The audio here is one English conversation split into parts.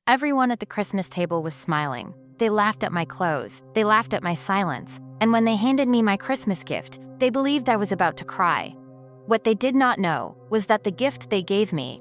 Everyone at the Christmas table was smiling. They laughed at my clothes, they laughed at my silence, and when they handed me my Christmas gift, they believed I was about to cry. What they did not know was that the gift they gave me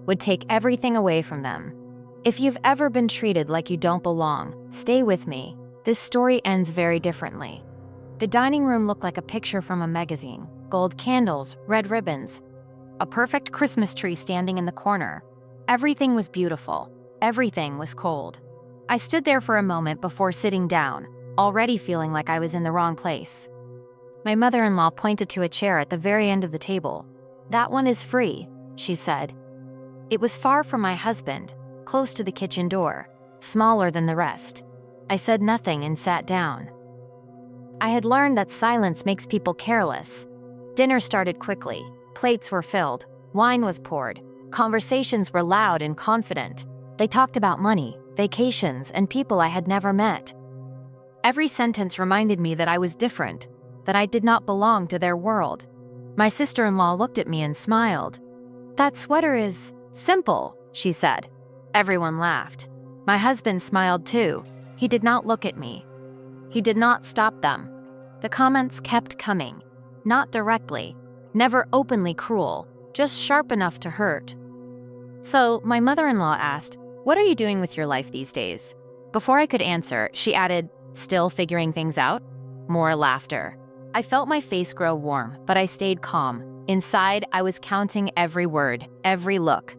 would take everything away from them. If you've ever been treated like you don't belong, stay with me. This story ends very differently. The dining room looked like a picture from a magazine. Gold candles, red ribbons, a perfect Christmas tree standing in the corner. Everything was beautiful. Everything was cold. I stood there for a moment before sitting down, already feeling like I was in the wrong place. My mother-in-law pointed to a chair at the very end of the table. "That one is free," she said. It was far from my husband, close to the kitchen door, smaller than the rest. I said nothing and sat down. I had learned that silence makes people careless. Dinner started quickly. Plates were filled. Wine was poured. Conversations were loud and confident. They talked about money, vacations, and people I had never met. Every sentence reminded me that I was different, that I did not belong to their world. My sister-in-law looked at me and smiled. "That sweater is simple," she said. Everyone laughed. My husband smiled too. He did not look at me. He did not stop them. The comments kept coming. Not directly, never openly cruel, just sharp enough to hurt. So my mother-in-law asked, "What are you doing with your life these days?" Before I could answer, she added, "Still figuring things out?" More laughter. I felt my face grow warm, but I stayed calm. Inside, I was counting every word, every look,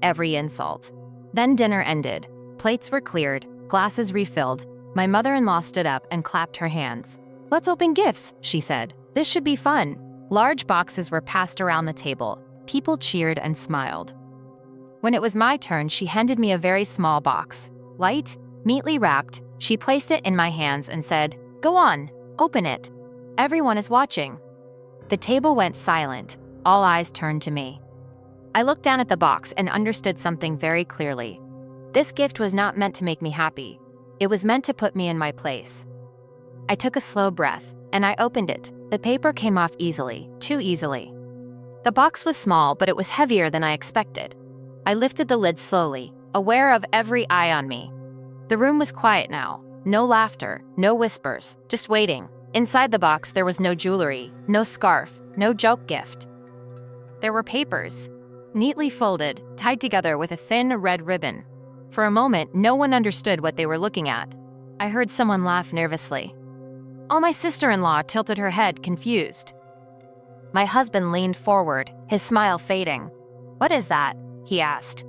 every insult. Then dinner ended. Plates were cleared, glasses refilled. My mother-in-law stood up and clapped her hands. "Let's open gifts," she said. "This should be fun." Large boxes were passed around the table. People cheered and smiled. When it was my turn, she handed me a very small box. Light, neatly wrapped, she placed it in my hands and said, "Go on, open it. Everyone is watching." The table went silent. All eyes turned to me. I looked down at the box and understood something very clearly. This gift was not meant to make me happy. It was meant to put me in my place. I took a slow breath, and I opened it. The paper came off easily, too easily. The box was small, but it was heavier than I expected. I lifted the lid slowly, aware of every eye on me. The room was quiet now. No laughter, no whispers, just waiting. Inside the box, there was no jewelry, no scarf, no joke gift. There were papers, neatly folded, tied together with a thin red ribbon. For a moment, no one understood what they were looking at. I heard someone laugh nervously. Oh, my sister-in-law tilted her head, confused. My husband leaned forward, his smile fading. "What is that?" he asked.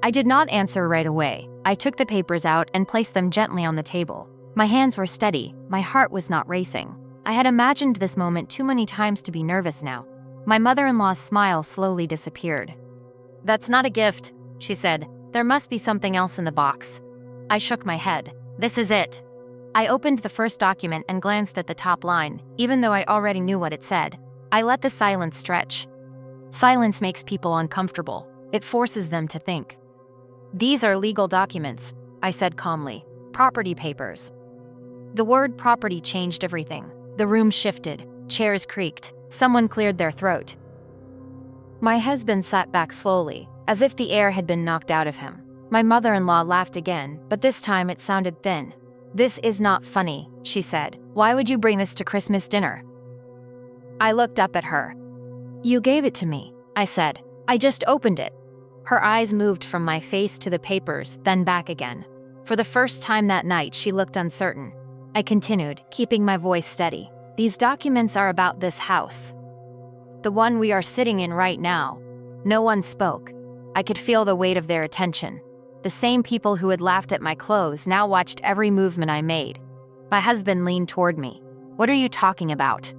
I did not answer right away. I took the papers out and placed them gently on the table. My hands were steady, my heart was not racing. I had imagined this moment too many times to be nervous now. My mother-in-law's smile slowly disappeared. "That's not a gift," she said. "There must be something else in the box." I shook my head. "This is it." I opened the first document and glanced at the top line, even though I already knew what it said. I let the silence stretch. Silence makes people uncomfortable. It forces them to think. "These are legal documents," I said calmly. "Property papers." The word property changed everything. The room shifted. Chairs creaked. Someone cleared their throat. My husband sat back slowly, as if the air had been knocked out of him. My mother-in-law laughed again, but this time it sounded thin. "This is not funny," she said. "Why would you bring this to Christmas dinner?" I looked up at her. "You gave it to me," I said. "I just opened it." Her eyes moved from my face to the papers, then back again. For the first time that night, she looked uncertain. I continued, keeping my voice steady. "These documents are about this house. The one we are sitting in right now." No one spoke. I could feel the weight of their attention. The same people who had laughed at my clothes now watched every movement I made. My husband leaned toward me. "What are you talking about?"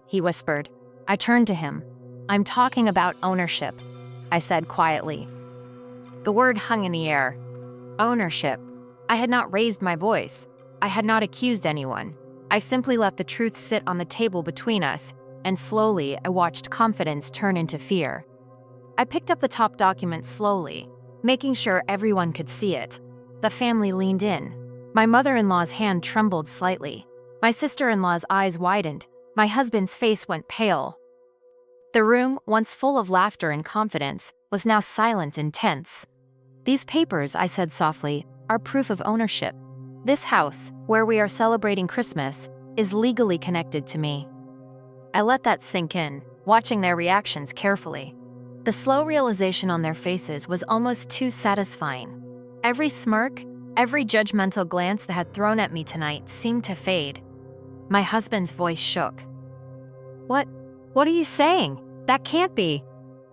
he whispered. I turned to him. "I'm talking about ownership," I said quietly. The word hung in the air. Ownership. I had not raised my voice. I had not accused anyone. I simply let the truth sit on the table between us, and slowly I watched confidence turn into fear. I picked up the top document slowly, making sure everyone could see it. The family leaned in. My mother-in-law's hand trembled slightly. My sister-in-law's eyes widened. My husband's face went pale. The room, once full of laughter and confidence, was now silent and tense. "These papers," I said softly, "are proof of ownership. This house, where we are celebrating Christmas, is legally connected to me." I let that sink in, watching their reactions carefully. The slow realization on their faces was almost too satisfying. Every smirk, every judgmental glance they had thrown at me tonight seemed to fade. My husband's voice shook. What are you saying? That can't be."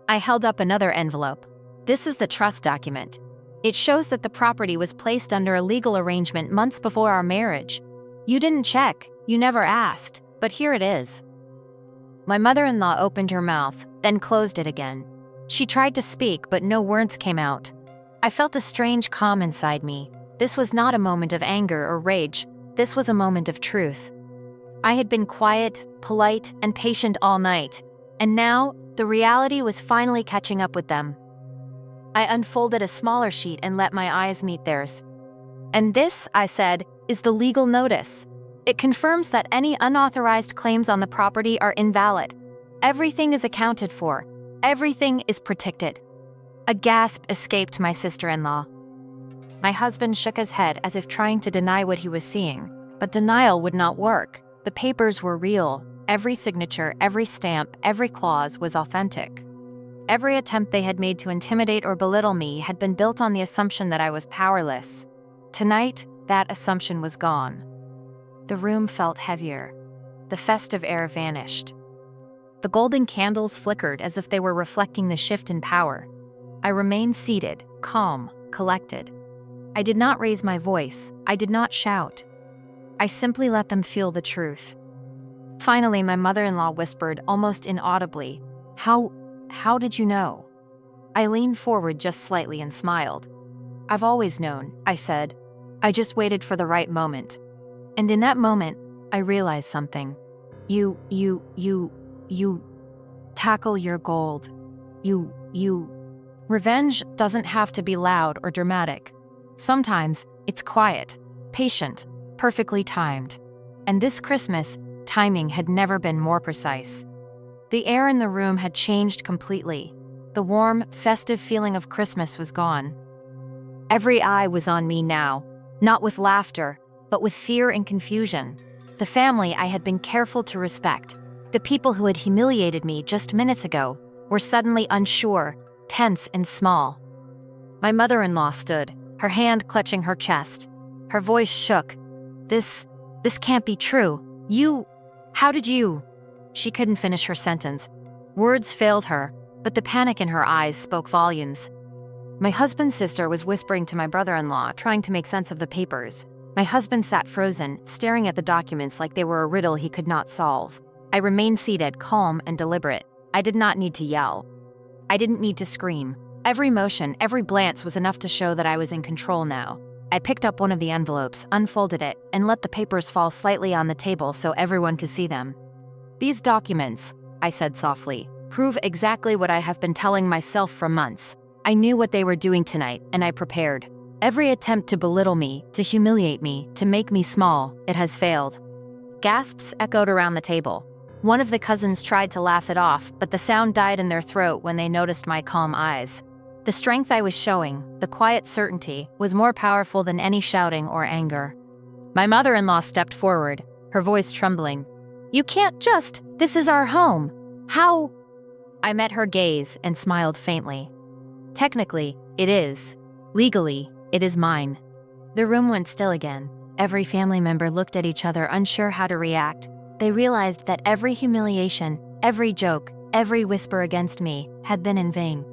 I held up another envelope. "This is the trust document. It shows that the property was placed under a legal arrangement months before our marriage. You didn't check, you never asked, but here it is." My mother-in-law opened her mouth, then closed it again. She tried to speak, but no words came out. I felt a strange calm inside me. This was not a moment of anger or rage. This was a moment of truth. I had been quiet, polite, and patient all night, and now the reality was finally catching up with them. I unfolded a smaller sheet and let my eyes meet theirs. "And this," I said, "is the legal notice. It confirms that any unauthorized claims on the property are invalid. Everything is accounted for. Everything is protected." A gasp escaped my sister-in-law. My husband shook his head as if trying to deny what he was seeing, but denial would not work. The papers were real. Every signature, every stamp, every clause was authentic. Every attempt they had made to intimidate or belittle me had been built on the assumption that I was powerless. Tonight, that assumption was gone. The room felt heavier. The festive air vanished. The golden candles flickered as if they were reflecting the shift in power. I remained seated, calm, collected. I did not raise my voice. I did not shout. I simply let them feel the truth. Finally, my mother-in-law whispered, almost inaudibly, How did you know?" I leaned forward just slightly and smiled. "I've always known," I said. "I just waited for the right moment." And in that moment, I realized something. You tackle your gold. Revenge doesn't have to be loud or dramatic. Sometimes it's quiet, patient, perfectly timed. And this Christmas, timing had never been more precise. The air in the room had changed completely. The warm, festive feeling of Christmas was gone. Every eye was on me now, not with laughter, but with fear and confusion. The family I had been careful to respect, the people who had humiliated me just minutes ago, were suddenly unsure, tense and small. My mother-in-law stood, her hand clutching her chest. Her voice shook. This can't be true. How did you?" She couldn't finish her sentence. Words failed her, but the panic in her eyes spoke volumes. My husband's sister was whispering to my brother-in-law, trying to make sense of the papers. My husband sat frozen, staring at the documents like they were a riddle he could not solve. I remained seated, calm and deliberate. I did not need to yell. I didn't need to scream. Every motion, every glance was enough to show that I was in control now. I picked up one of the envelopes, unfolded it, and let the papers fall slightly on the table so everyone could see them. "These documents," I said softly, "prove exactly what I have been telling myself for months. I knew what they were doing tonight, and I prepared. Every attempt to belittle me, to humiliate me, to make me small, it has failed." Gasps echoed around the table. One of the cousins tried to laugh it off, but the sound died in their throat when they noticed my calm eyes. The strength I was showing, the quiet certainty, was more powerful than any shouting or anger. My mother-in-law stepped forward, her voice trembling. "You can't just, this is our home. How?" I met her gaze and smiled faintly. "Technically, it is. Legally, it is mine." The room went still again. Every family member looked at each other, unsure how to react. They realized that every humiliation, every joke, every whisper against me had been in vain.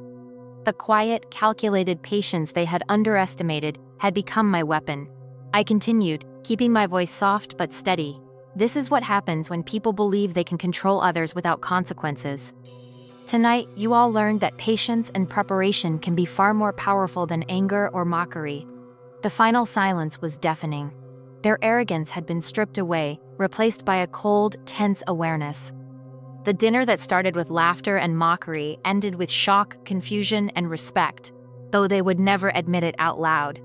The quiet, calculated patience they had underestimated had become my weapon. I continued, keeping my voice soft but steady. "This is what happens when people believe they can control others without consequences. Tonight, you all learned that patience and preparation can be far more powerful than anger or mockery." The final silence was deafening. Their arrogance had been stripped away, replaced by a cold, tense awareness. The dinner that started with laughter and mockery ended with shock, confusion, and respect, though they would never admit it out loud.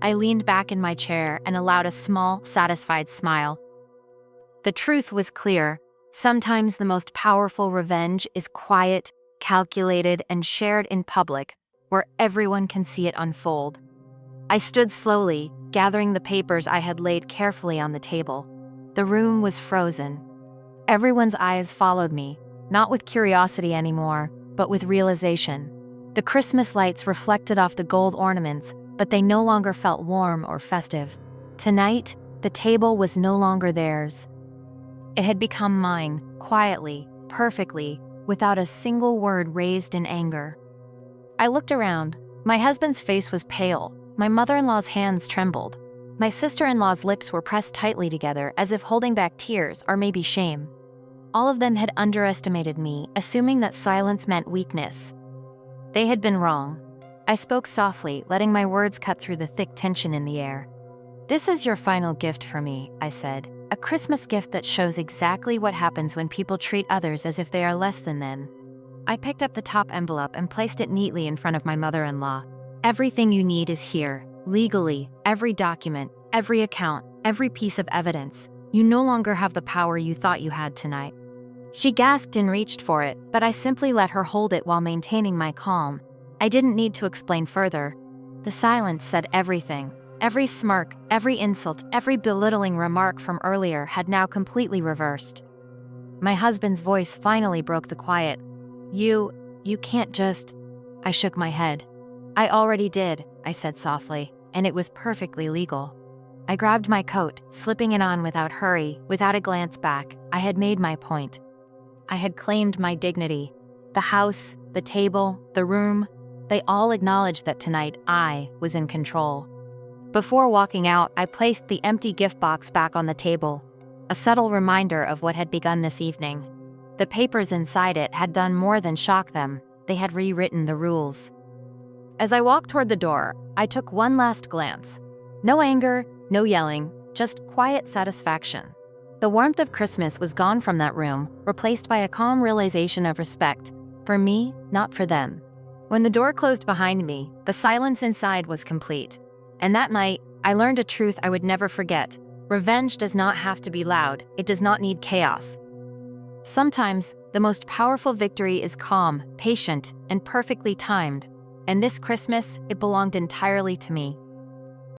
I leaned back in my chair and allowed a small, satisfied smile. The truth was clear. Sometimes the most powerful revenge is quiet, calculated, and shared in public. where everyone can see it unfold. I stood slowly, gathering the papers I had laid carefully on the table. The room was frozen. Everyone's eyes followed me, not with curiosity anymore, but with realization. The Christmas lights reflected off the gold ornaments, but they no longer felt warm or festive. Tonight, the table was no longer theirs. It had become mine, quietly, perfectly, without a single word raised in anger. I looked around. My husband's face was pale. My mother-in-law's hands trembled. My sister-in-law's lips were pressed tightly together as if holding back tears or maybe shame. All of them had underestimated me, assuming that silence meant weakness. They had been wrong. I spoke softly, letting my words cut through the thick tension in the air. "This is your final gift for me," I said. "A Christmas gift that shows exactly what happens when people treat others as if they are less than them." I picked up the top envelope and placed it neatly in front of my mother-in-law. "Everything you need is here, legally, every document, every account, every piece of evidence. You no longer have the power you thought you had tonight." She gasped and reached for it, but I simply let her hold it while maintaining my calm. I didn't need to explain further. The silence said everything. Every smirk, every insult, every belittling remark from earlier had now completely reversed. My husband's voice finally broke the quiet. You can't just..." I shook my head. "I already did," I said softly, "and it was perfectly legal." I grabbed my coat, slipping it on without hurry, without a glance back. I had made my point. I had claimed my dignity. The house, the table, the room, they all acknowledged that tonight I was in control. Before walking out, I placed the empty gift box back on the table, a subtle reminder of what had begun this evening. The papers inside it had done more than shock them. They had rewritten the rules. As I walked toward the door, I took one last glance. No anger, no yelling, just quiet satisfaction. The warmth of Christmas was gone from that room, replaced by a calm realization of respect. For me, not for them. When the door closed behind me, the silence inside was complete. And that night, I learned a truth I would never forget. Revenge does not have to be loud. It does not need chaos. Sometimes, the most powerful victory is calm, patient, and perfectly timed. And this Christmas, it belonged entirely to me.